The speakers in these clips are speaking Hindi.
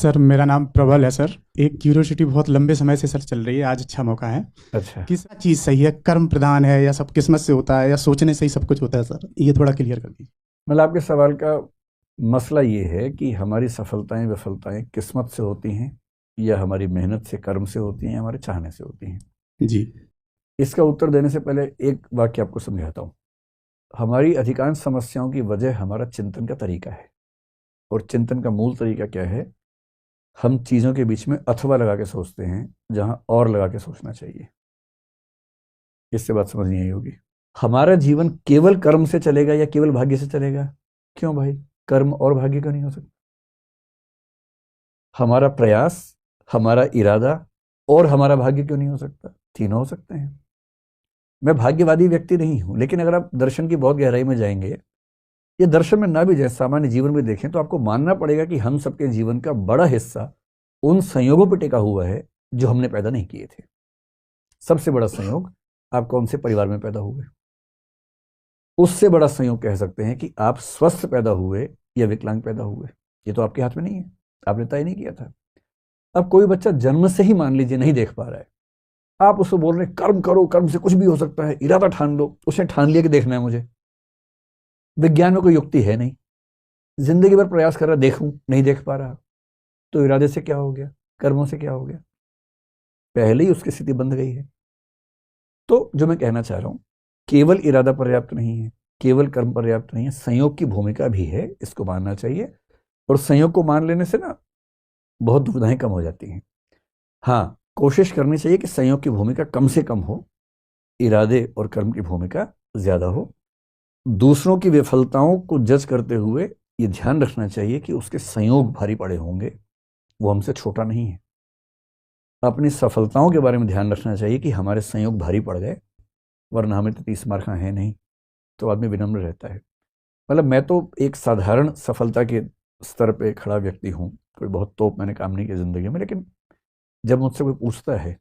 सर मेरा नाम प्रबल है सर। एक क्यूरियोसिटी बहुत लंबे समय से सर चल रही है, आज अच्छा मौका है। अच्छा। किस चीज़ सही है, कर्म प्रधान है या सब किस्मत से होता है या सोचने से ही सब कुछ होता है सर? ये थोड़ा क्लियर कर दीजिए। मतलब आपके सवाल का मसला ये है कि हमारी सफलताएं विफलताएं किस्मत से होती हैं या हमारी मेहनत से कर्म से होती हैं, हमारे चाहने से होती हैं। जी। इसका उत्तर देने से पहले एक वाक्य आपको समझाता हूँ। हमारी अधिकांश समस्याओं की वजह हमारा चिंतन का तरीका है। और चिंतन का मूल तरीका क्या है? हम चीज़ों के बीच में अथवा लगा के सोचते हैं जहां और लगा के सोचना चाहिए। इससे बात समझ नहीं आई होगी। हमारा जीवन केवल कर्म से चलेगा या केवल भाग्य से चलेगा? क्यों भाई, कर्म और भाग्य क्यों नहीं हो सकता? हमारा प्रयास, हमारा इरादा और हमारा भाग्य क्यों नहीं हो सकता? तीनों हो सकते हैं। मैं भाग्यवादी व्यक्ति नहीं हूं, लेकिन अगर आप दर्शन की बहुत गहराई में जाएंगे, ये दर्शन में ना भी जाए, सामान्य जीवन में देखें, तो आपको मानना पड़ेगा कि हम सबके जीवन का बड़ा हिस्सा उन संयोगों पर टिका हुआ है जो हमने पैदा नहीं किए थे। सबसे बड़ा संयोग, आप कौन से परिवार में पैदा हुए। उससे बड़ा संयोग कह सकते हैं कि आप स्वस्थ पैदा हुए या विकलांग पैदा हुए। ये तो आपके हाथ में नहीं है, आपने तय नहीं किया था। अब कोई बच्चा जन्म से ही मान लीजिए नहीं देख पा रहा है, आप उसको बोल रहे हैं कर्म करो, कर्म से कुछ भी हो सकता है, इरादा ठान लो। उसने ठान लिया कि देखना है मुझे। विज्ञान में कोई युक्ति है नहीं। जिंदगी भर प्रयास कर रहा, देखूं, नहीं देख पा रहा। तो इरादे से क्या हो गया, कर्मों से क्या हो गया? पहले ही उसकी स्थिति बंध गई है। तो जो मैं कहना चाह रहा हूं, केवल इरादा पर्याप्त नहीं है, केवल कर्म पर्याप्त नहीं है, संयोग की भूमिका भी है, इसको मानना चाहिए। और संयोग को मान लेने से ना बहुत दुविधाएं कम हो जाती हैं। हाँ, कोशिश करनी चाहिए कि संयोग की भूमिका कम से कम हो, इरादे और कर्म की भूमिका ज्यादा हो। दूसरों की विफलताओं को जज करते हुए ये ध्यान रखना चाहिए कि उसके संयोग भारी पड़े होंगे, वो हमसे छोटा नहीं है। अपनी सफलताओं के बारे में ध्यान रखना चाहिए कि हमारे संयोग भारी पड़ गए, वरना हमें तो 30 मार्क है नहीं। तो आदमी विनम्र रहता है। मतलब मैं तो एक साधारण सफलता के स्तर पे खड़ा व्यक्ति हूँ, कोई बहुत तोप मैंने काम नहीं किया जिंदगी में। लेकिन जब मुझसे कोई पूछता है,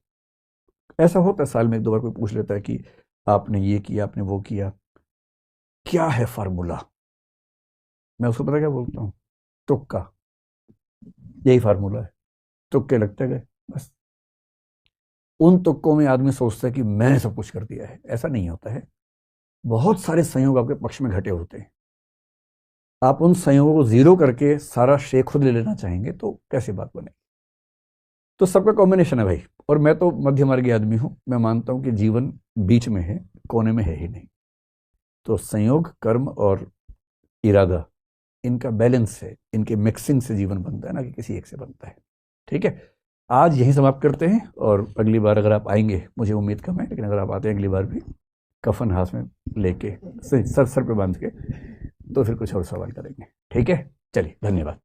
ऐसा होता है साल में एक दो बार कोई पूछ लेता है कि आपने ये किया, आपने वो किया, क्या है फार्मूला? मैं उसको पता क्या बोलता हूँ? तुक्का। यही फार्मूला है, तुक्के लगते गए बस। उन तुक्कों में आदमी सोचता है कि मैंने सब कुछ कर दिया है। ऐसा नहीं होता है। बहुत सारे संयोग आपके पक्ष में घटे होते हैं। आप उन संयोगों को जीरो करके सारा श्रेय खुद ले लेना चाहेंगे तो कैसी बात बनेगी? तो सबका कॉम्बिनेशन है भाई। और मैं तो मध्य मार्गी आदमी हूं। मैं मानता हूं कि जीवन बीच में है, कोने में है ही नहीं। तो संयोग, कर्म और इरादा, इनका बैलेंस है, इनके मिक्सिंग से जीवन बनता है, ना कि किसी एक से बनता है। ठीक है, आज यहीं समाप्त करते हैं। और अगली बार अगर आप आएंगे, मुझे उम्मीद कम है, लेकिन अगर आप आते हैं अगली बार भी कफन हाथ में लेके, सर सर पे बांध के, तो फिर कुछ और सवाल करेंगे। ठीक है, चलिए, धन्यवाद।